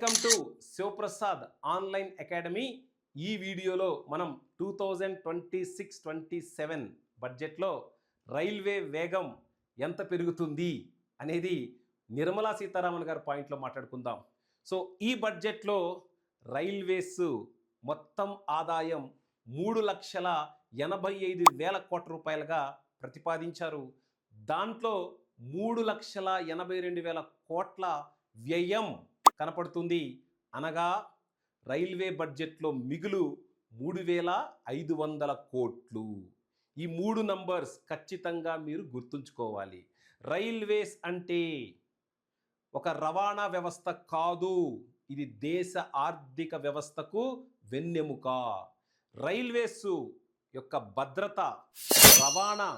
Welcome to Shivaprasad online academy. ఈ వీడియోలో మనం 2026-27 బడ్జెట్లో రైల్వే వేగం ఎంత పెరుగుతుంది అనేది నిర్మలా సీతారామన్ గారి పాయింట్లో మాట్లాడుకుందాం. సో ఈ బడ్జెట్లో రైల్వేస్ మొత్తం ఆదాయం 3,85,000 కోట్ల రూపాయలుగా ప్రతిపాదించారు. దాంట్లో 3,82,000 కోట్ల వ్యయం కనపడుతుంది. అనగా రైల్వే బడ్జెట్లో మిగులు 3,500 కోట్లు. ఈ మూడు నంబర్స్ ఖచ్చితంగా మీరు గుర్తుంచుకోవాలి. రైల్వేస్ అంటే ఒక రవాణా వ్యవస్థ కాదు, ఇది దేశ ఆర్థిక వ్యవస్థకు వెన్నెముక. రైల్వేస్ యొక్క భద్రత, రవాణా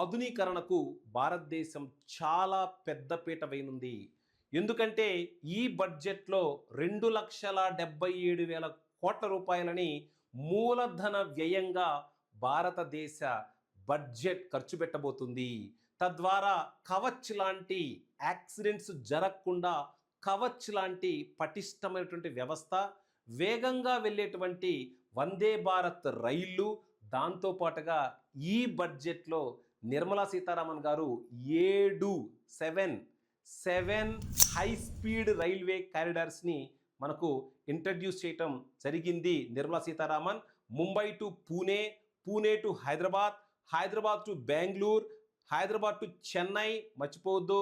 ఆధునీకరణకు భారతదేశం చాలా పెద్దపీట వేయనుంది. ఎందుకంటే ఈ బడ్జెట్లో 2,77,000 కోట్ల రూపాయలని మూలధన వ్యయంగా భారతదేశ బడ్జెట్ ఖర్చు పెట్టబోతుంది. తద్వారా కవచ్ లాంటి యాక్సిడెంట్స్ జరగకుండా కవచ్ లాంటి పటిష్టమైనటువంటి వ్యవస్థ, వేగంగా వెళ్ళేటువంటి వందే భారత్ రైళ్లు, దాంతోపాటుగా ఈ బడ్జెట్లో నిర్మలా సీతారామన్ గారు 7 హై స్పీడ్ రైల్వే కారిడార్స్ని మనకు ఇంట్రడ్యూస్ చేయటం జరిగింది. Nirmala Sitharaman Mumbai to Pune, Pune to Hyderabad, Hyderabad to Bengaluru, Hyderabad to Chennai. మర్చిపోవద్దు,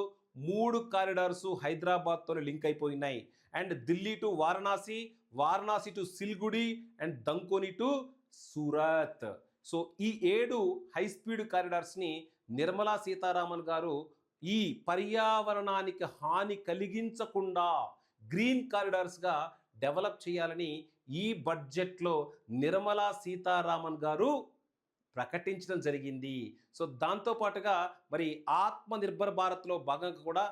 3 కారిడార్స్ హైదరాబాద్తో లింక్ అయిపోయినాయి. And Delhi to Varanasi, Varanasi to Siliguri and Dankuni to Surat. So ఈ 7 హై స్పీడ్ కారిడార్స్ని నిర్మలా సీతారామన్ గారు ఈ పర్యావరణానికి హాని కలిగించకుండా గ్రీన్ కారిడార్స్గా డెవలప్ చేయాలని ఈ బడ్జెట్లో నిర్మలా సీతారామన్ గారు ప్రకటించడం జరిగింది. సో దాంతోపాటుగా మరి ఆత్మనిర్భర్ భారత్లో భాగంగా కూడా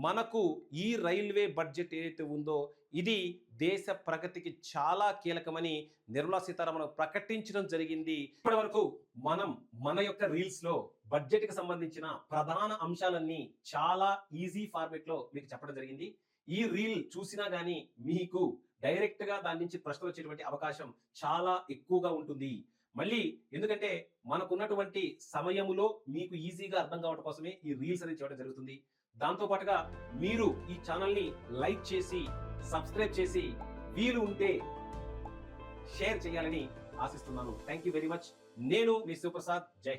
మనకు ఈ రైల్వే బడ్జెట్ ఏదైతే ఉందో ఇది దేశ ప్రగతికి చాలా కీలకమని నిర్మలా సీతారామన్ ప్రకటించడం జరిగింది. ఇప్పటి వరకు మనం మన యొక్క రీల్స్లో బడ్జెట్కి సంబంధించిన ప్రధాన అంశాలన్నీ చాలా ఈజీ ఫార్మేట్లో మీకు చెప్పడం జరిగింది. ఈ రీల్ చూసినా కానీ మీకు డైరెక్ట్గా దాని నుంచి ప్రశ్నలు వచ్చేటువంటి అవకాశం చాలా ఎక్కువగా ఉంటుంది. మళ్ళీ ఎందుకంటే మనకున్నటువంటి సమయములో మీకు ఈజీగా అర్థం కావడం కోసమే ఈ రీల్స్ అనేది చేయడం జరుగుతుంది. దాంతోపాటుగా మీరు ఈ ఛానల్ని లైక్ చేసి సబ్స్క్రైబ్ చేసి వీలు ఉంటే షేర్ చేయాలని ఆశిస్తున్నాను. Thank you very much. నేను మీ శివప్రసాద్. జై